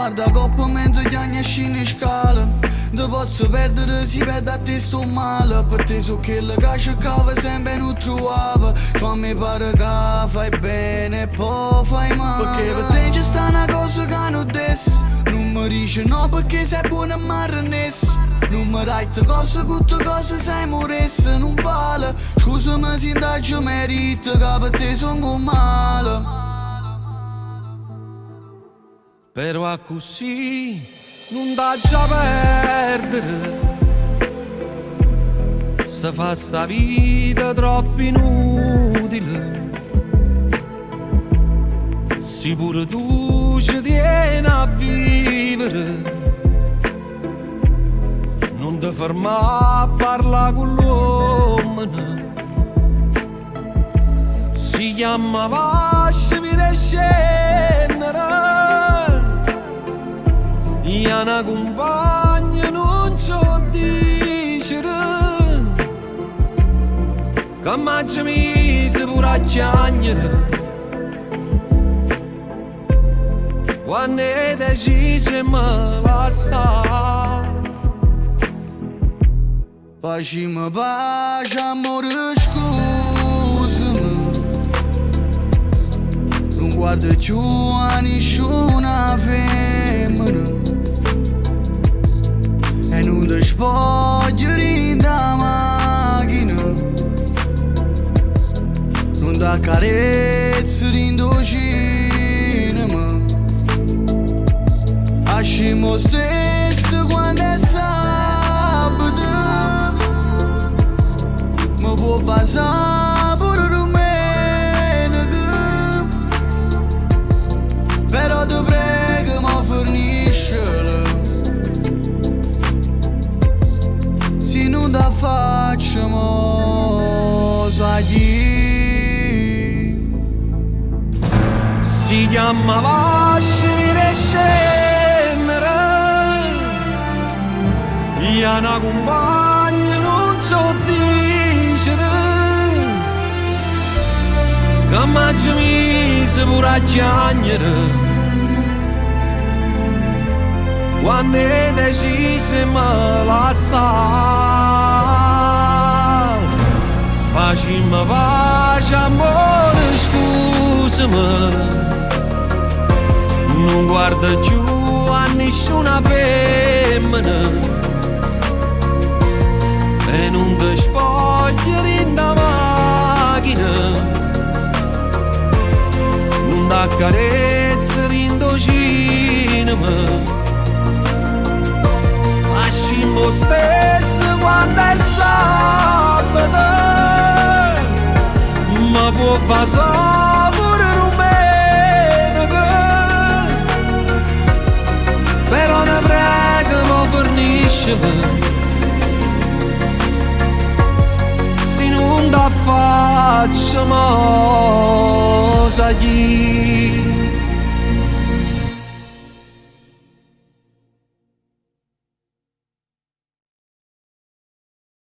guarda coppa mentre gli anni escono in scala. Te posso perdere, si perde a te sto male. Per te so che la che cercava sempre non trovava. Tu a me pare che fai bene e poi fai male. Perché per te c'è sta una cosa che non des. Non mi dici no perché sei buona e mi arrennes. Non mi dai cose, tutte cose sei moressa. Non vale, scusami se indagio merito che per te sono male. Però a così non dà già perdere. Se fa sta vita troppo inutile. Se pure tu ci tieni a vivere, non ti ferma a parlare con l'uomo. Si chiama vascia vita scendere. Io una compagna non so dicere che mangia mise pure a chiagnere. Quando hai deciso e me la sa. Facciamo pace, amore, scusami. Non guardo più a nessuna femmina. E non ti spogliare da macchina. Non ti accarezzo in cinema. Ascimo stesso quando è sabato. Mi può passare pure domenica. Però ti prego mi forniscila. Se non ti facciamo sagli. Si chiama vascia vita scendere. Io una compagna non so dicere che mangia mise pure a chiagnere. Quando hai deciso e me la sa. Facciamo pace, amore, scusami. Non guarda più a nessuna femmina. E non ti spogliare in da macchina. Non ti accarezzare in do cinema. Lasciamo stesso quando è sabato. Ma può passare pure domenica. Però ti prego mi forniscila. Se non ti facciamo sagli.